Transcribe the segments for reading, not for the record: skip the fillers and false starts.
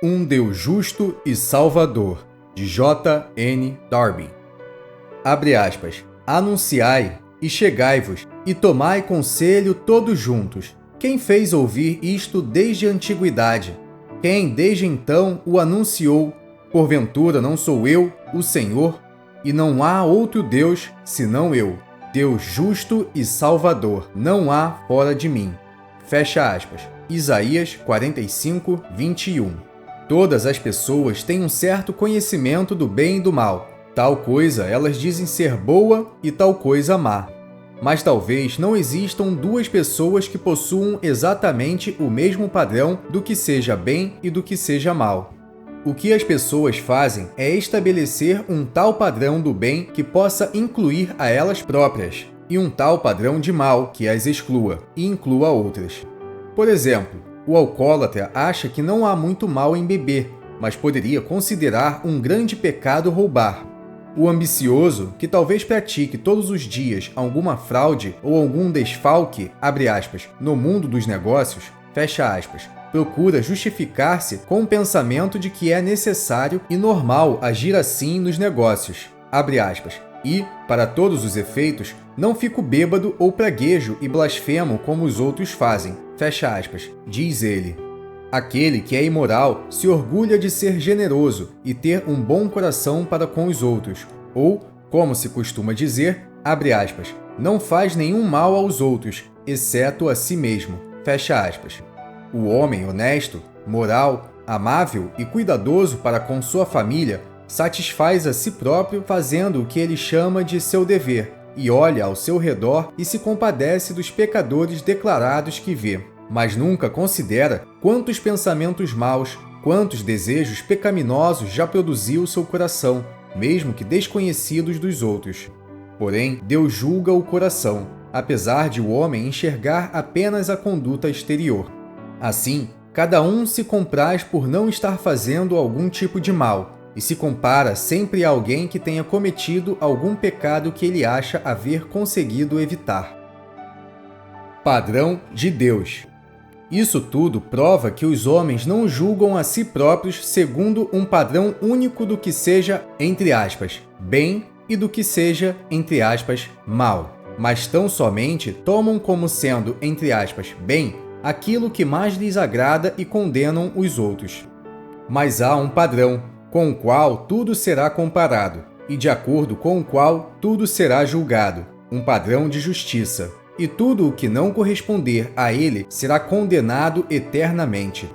Um Deus Justo e Salvador, de J. N. Darby. Abre aspas. Anunciai, e chegai-vos, e tomai conselho todos juntos. Quem fez ouvir isto desde a antiguidade? Quem desde então o anunciou? Porventura não sou eu, o Senhor? E não há outro Deus senão eu, Deus justo e Salvador, não há fora de mim. Fecha aspas. Isaías 45, 21. Todas as pessoas têm um certo conhecimento do bem e do mal. Tal coisa elas dizem ser boa e tal coisa má. Mas talvez não existam duas pessoas que possuam exatamente o mesmo padrão do que seja bem e do que seja mal. O que as pessoas fazem é estabelecer um tal padrão do bem que possa incluir a elas próprias, e um tal padrão de mal que as exclua e inclua outras. Por exemplo, o alcoólatra acha que não há muito mal em beber, mas poderia considerar um grande pecado roubar. O ambicioso, que talvez pratique todos os dias alguma fraude ou algum desfalque, abre aspas, no mundo dos negócios, fecha aspas, procura justificar-se com o pensamento de que é necessário e normal agir assim nos negócios, abre aspas, e, para todos os efeitos, não fico bêbado ou praguejo e blasfemo como os outros fazem, fecha aspas, diz ele. Aquele que é imoral se orgulha de ser generoso e ter um bom coração para com os outros, ou, como se costuma dizer, abre aspas, não faz nenhum mal aos outros, exceto a si mesmo, fecha aspas. O homem honesto, moral, amável e cuidadoso para com sua família satisfaz a si próprio fazendo o que ele chama de seu dever e olha ao seu redor e se compadece dos pecadores declarados que vê, mas nunca considera quantos pensamentos maus, quantos desejos pecaminosos já produziu seu coração, mesmo que desconhecidos dos outros. Porém, Deus julga o coração, apesar de o homem enxergar apenas a conduta exterior. Assim, cada um se compraz por não estar fazendo algum tipo de mal, e se compara sempre a alguém que tenha cometido algum pecado que ele acha haver conseguido evitar. Padrão de Deus. Isso tudo prova que os homens não julgam a si próprios segundo um padrão único do que seja, entre aspas, bem e do que seja, entre aspas, mal, mas tão somente tomam como sendo, entre aspas, bem, aquilo que mais lhes agrada e condenam os outros. Mas há um padrão, com o qual tudo será comparado, e de acordo com o qual tudo será julgado, um padrão de justiça, e tudo o que não corresponder a ele será condenado eternamente.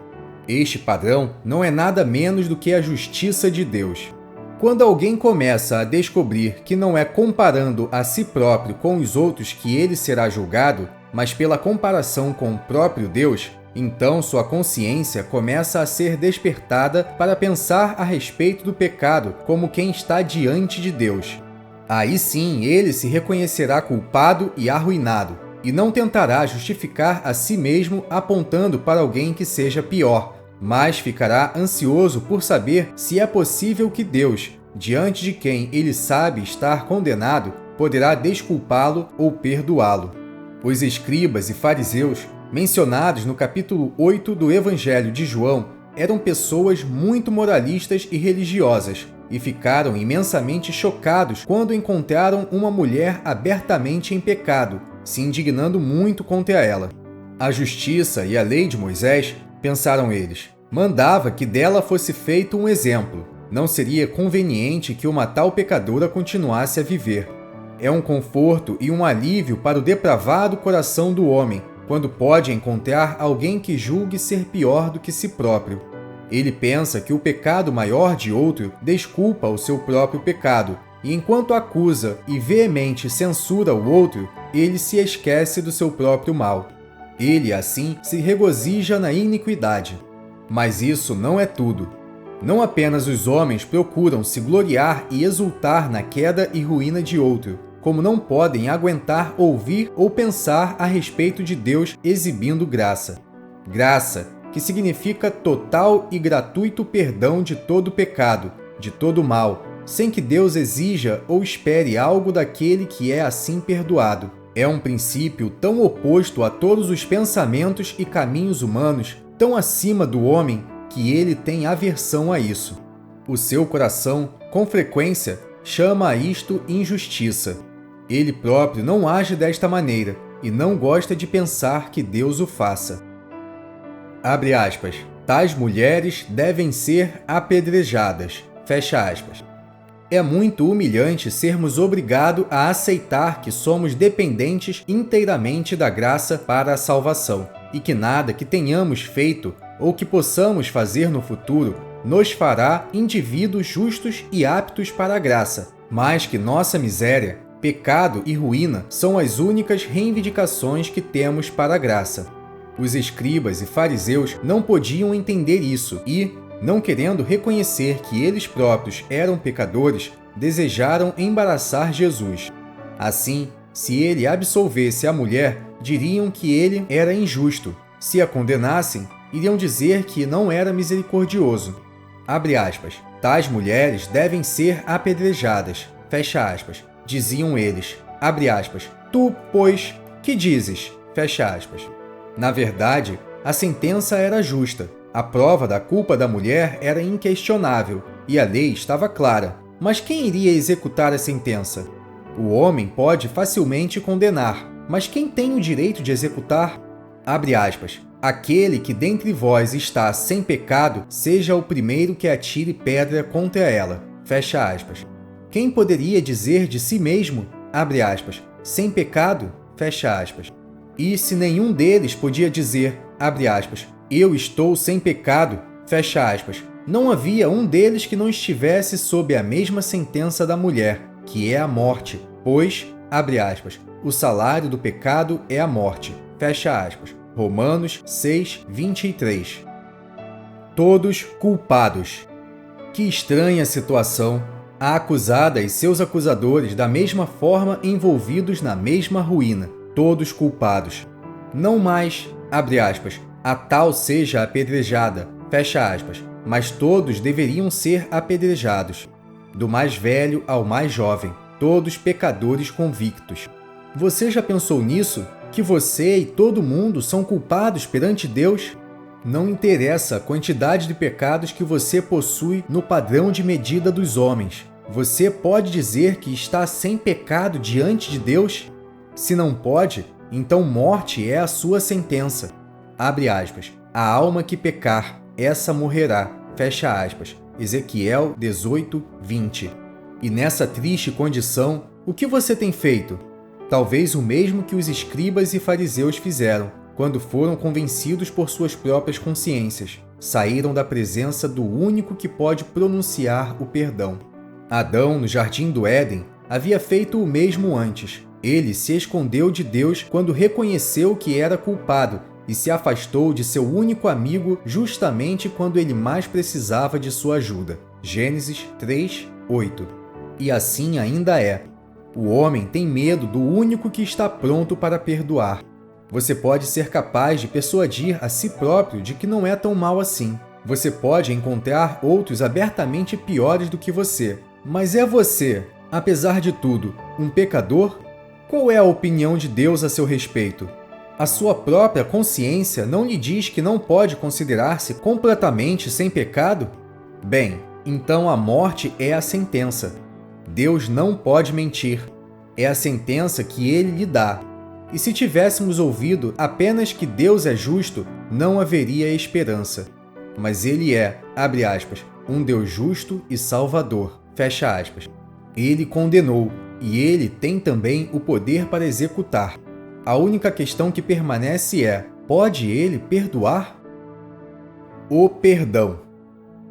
Este padrão não é nada menos do que a justiça de Deus. Quando alguém começa a descobrir que não é comparando a si próprio com os outros que ele será julgado, mas pela comparação com o próprio Deus, então sua consciência começa a ser despertada para pensar a respeito do pecado como quem está diante de Deus. Aí sim ele se reconhecerá culpado e arruinado, e não tentará justificar a si mesmo apontando para alguém que seja pior, mas ficará ansioso por saber se é possível que Deus, diante de quem ele sabe estar condenado, poderá desculpá-lo ou perdoá-lo. Os escribas e fariseus, mencionados no capítulo 8 do Evangelho de João, eram pessoas muito moralistas e religiosas, e ficaram imensamente chocados quando encontraram uma mulher abertamente em pecado, se indignando muito contra ela. A justiça e a lei de Moisés, pensaram eles, mandava que dela fosse feito um exemplo. Não seria conveniente que uma tal pecadora continuasse a viver. É um conforto e um alívio para o depravado coração do homem, quando pode encontrar alguém que julgue ser pior do que si próprio. Ele pensa que o pecado maior de outro desculpa o seu próprio pecado, e enquanto acusa e veemente censura o outro, ele se esquece do seu próprio mal. Ele, assim, se regozija na iniquidade. Mas isso não é tudo. Não apenas os homens procuram se gloriar e exultar na queda e ruína de outro, como não podem aguentar ouvir ou pensar a respeito de Deus exibindo graça. Graça, que significa total e gratuito perdão de todo pecado, de todo mal, sem que Deus exija ou espere algo daquele que é assim perdoado. É um princípio tão oposto a todos os pensamentos e caminhos humanos, tão acima do homem, que ele tem aversão a isso. O seu coração, com frequência, chama a isto injustiça. Ele próprio não age desta maneira e não gosta de pensar que Deus o faça. Abre aspas. Tais mulheres devem ser apedrejadas. Fecha aspas. É muito humilhante sermos obrigados a aceitar que somos dependentes inteiramente da graça para a salvação e que nada que tenhamos feito ou que possamos fazer no futuro nos fará indivíduos justos e aptos para a graça, mas que nossa miséria, pecado e ruína são as únicas reivindicações que temos para a graça. Os escribas e fariseus não podiam entender isso e, não querendo reconhecer que eles próprios eram pecadores, desejaram embaraçar Jesus. Assim, se ele absolvesse a mulher, diriam que ele era injusto. Se a condenassem, iriam dizer que não era misericordioso. Abre aspas. Tais mulheres devem ser apedrejadas. Fecha aspas. Diziam eles. Abre aspas. Tu, pois, que dizes? Fecha aspas. Na verdade, a sentença era justa. A prova da culpa da mulher era inquestionável e a lei estava clara. Mas quem iria executar a sentença? O homem pode facilmente condenar, mas quem tem o direito de executar? Abre aspas. Aquele que dentre vós está sem pecado, seja o primeiro que atire pedra contra ela. Fecha aspas. Quem poderia dizer de si mesmo, abre aspas, sem pecado? Fecha aspas. E se nenhum deles podia dizer, abre aspas, eu estou sem pecado, fecha aspas, não havia um deles que não estivesse sob a mesma sentença da mulher, que é a morte, pois, abre aspas, o salário do pecado é a morte, fecha aspas. Romanos 6, 23. Todos culpados. Que estranha situação! A acusada e seus acusadores da mesma forma envolvidos na mesma ruína, todos culpados. Não mais, abre aspas, a tal seja apedrejada, fecha aspas, mas todos deveriam ser apedrejados. Do mais velho ao mais jovem, todos pecadores convictos. Você já pensou nisso? Que você e todo mundo são culpados perante Deus? Não interessa a quantidade de pecados que você possui no padrão de medida dos homens. Você pode dizer que está sem pecado diante de Deus? Se não pode, então morte é a sua sentença. Abre aspas. A alma que pecar, essa morrerá. Fecha aspas. Ezequiel 18, 20. E nessa triste condição, o que você tem feito? Talvez o mesmo que os escribas e fariseus fizeram, quando foram convencidos por suas próprias consciências. Saíram da presença do único que pode pronunciar o perdão. Adão, no jardim do Éden, havia feito o mesmo antes. Ele se escondeu de Deus quando reconheceu que era culpado e se afastou de seu único amigo justamente quando ele mais precisava de sua ajuda. Gênesis 3, 8. E assim ainda é. O homem tem medo do único que está pronto para perdoar. Você pode ser capaz de persuadir a si próprio de que não é tão mal assim. Você pode encontrar outros abertamente piores do que você. Mas é você, apesar de tudo, um pecador? Qual é a opinião de Deus a seu respeito? A sua própria consciência não lhe diz que não pode considerar-se completamente sem pecado? Bem, então a morte é a sentença. Deus não pode mentir. É a sentença que ele lhe dá. E se tivéssemos ouvido apenas que Deus é justo, não haveria esperança. Mas ele é, abre aspas, um Deus justo e salvador, fecha aspas. Ele condenou, e ele tem também o poder para executar. A única questão que permanece é, pode ele perdoar? O perdão.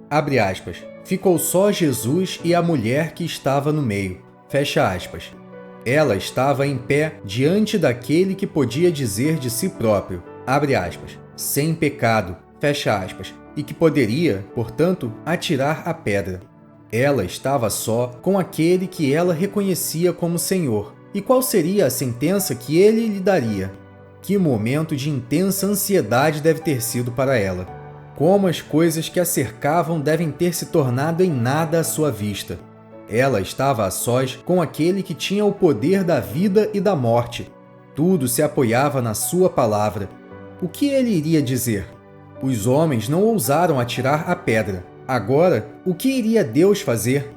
Abre aspas. Ficou só Jesus e a mulher que estava no meio. Fecha aspas. Ela estava em pé diante daquele que podia dizer de si próprio, abre aspas, sem pecado, fecha aspas, e que poderia, portanto, atirar a pedra. Ela estava só com aquele que ela reconhecia como Senhor. E qual seria a sentença que ele lhe daria? Que momento de intensa ansiedade deve ter sido para ela. Como as coisas que a cercavam devem ter se tornado em nada à sua vista. Ela estava a sós com aquele que tinha o poder da vida e da morte. Tudo se apoiava na sua palavra. O que ele iria dizer? Os homens não ousaram atirar a pedra. Agora, o que iria Deus fazer?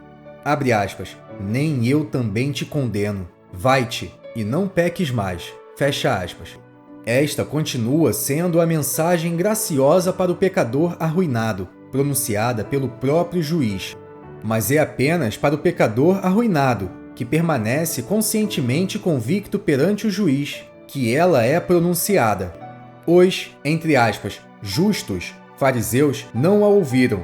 Abre aspas. Nem eu também te condeno. Vai-te, e não peques mais. Fecha aspas. Esta continua sendo a mensagem graciosa para o pecador arruinado, pronunciada pelo próprio juiz. Mas é apenas para o pecador arruinado, que permanece conscientemente convicto perante o juiz, que ela é pronunciada. Os, entre aspas, justos, fariseus não a ouviram.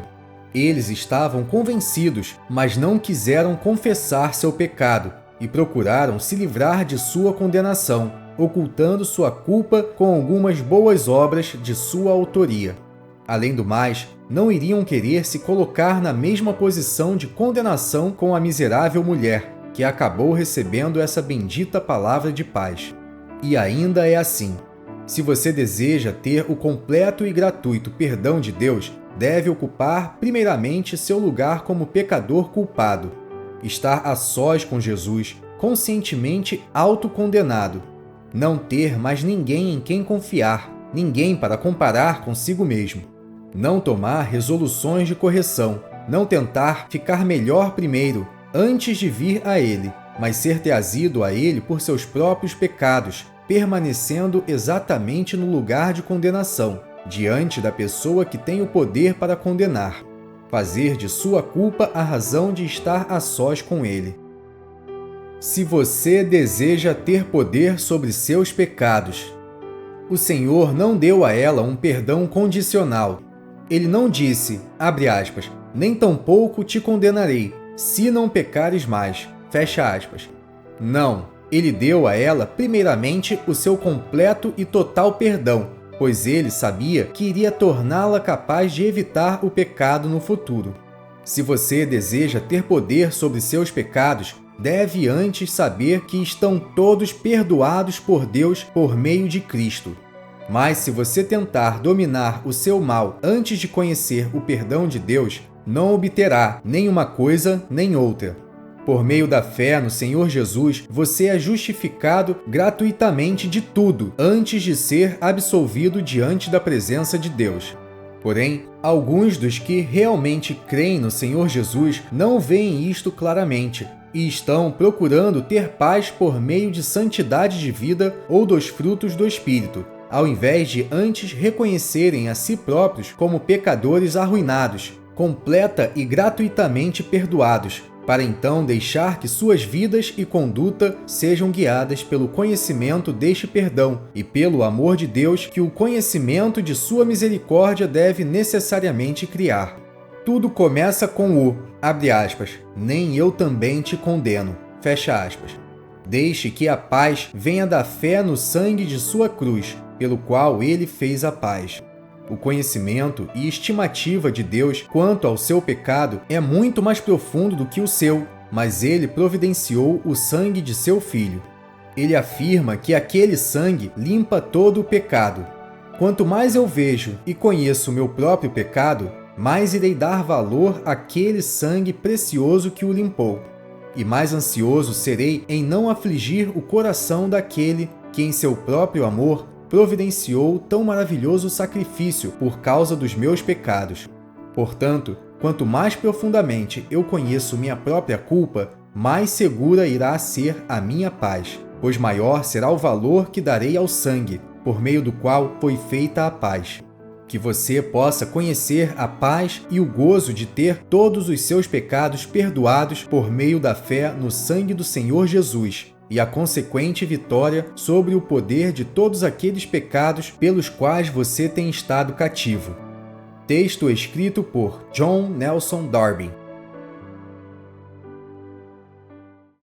Eles estavam convencidos, mas não quiseram confessar seu pecado e procuraram se livrar de sua condenação, ocultando sua culpa com algumas boas obras de sua autoria. Além do mais, não iriam querer se colocar na mesma posição de condenação com a miserável mulher, que acabou recebendo essa bendita palavra de paz. E ainda é assim. Se você deseja ter o completo e gratuito perdão de Deus, deve ocupar primeiramente seu lugar como pecador culpado. Estar a sós com Jesus, conscientemente autocondenado. Não ter mais ninguém em quem confiar, ninguém para comparar consigo mesmo. Não tomar resoluções de correção, não tentar ficar melhor primeiro, antes de vir a Ele, mas ser trazido a Ele por seus próprios pecados, permanecendo exatamente no lugar de condenação, diante da pessoa que tem o poder para condenar. Fazer de sua culpa a razão de estar a sós com Ele. Se você deseja ter poder sobre seus pecados, o Senhor não deu a ela um perdão condicional. Ele não disse, abre aspas, nem tampouco te condenarei, se não pecares mais, fecha aspas. Não, ele deu a ela primeiramente o seu completo e total perdão, pois ele sabia que iria torná-la capaz de evitar o pecado no futuro. Se você deseja ter poder sobre seus pecados, deve antes saber que estão todos perdoados por Deus por meio de Cristo. Mas se você tentar dominar o seu mal antes de conhecer o perdão de Deus, não obterá nem uma coisa nem outra. Por meio da fé no Senhor Jesus, você é justificado gratuitamente de tudo antes de ser absolvido diante da presença de Deus. Porém, alguns dos que realmente creem no Senhor Jesus não veem isto claramente e estão procurando ter paz por meio de santidade de vida ou dos frutos do Espírito, ao invés de antes reconhecerem a si próprios como pecadores arruinados, completa e gratuitamente perdoados, para então deixar que suas vidas e conduta sejam guiadas pelo conhecimento deste perdão e pelo amor de Deus que o conhecimento de sua misericórdia deve necessariamente criar. Tudo começa com o, abre aspas, nem eu também te condeno, fecha aspas. Deixe que a paz venha da fé no sangue de sua cruz, pelo qual ele fez a paz. O conhecimento e estimativa de Deus quanto ao seu pecado é muito mais profundo do que o seu, mas ele providenciou o sangue de seu Filho. Ele afirma que aquele sangue limpa todo o pecado. Quanto mais eu vejo e conheço o meu próprio pecado, mais irei dar valor àquele sangue precioso que o limpou. E mais ansioso serei em não afligir o coração daquele que, em seu próprio amor, providenciou tão maravilhoso sacrifício por causa dos meus pecados. Portanto, quanto mais profundamente eu conheço minha própria culpa, mais segura irá ser a minha paz, pois maior será o valor que darei ao sangue, por meio do qual foi feita a paz. Que você possa conhecer a paz e o gozo de ter todos os seus pecados perdoados por meio da fé no sangue do Senhor Jesus, e a consequente vitória sobre o poder de todos aqueles pecados pelos quais você tem estado cativo. Texto escrito por John Nelson Darby.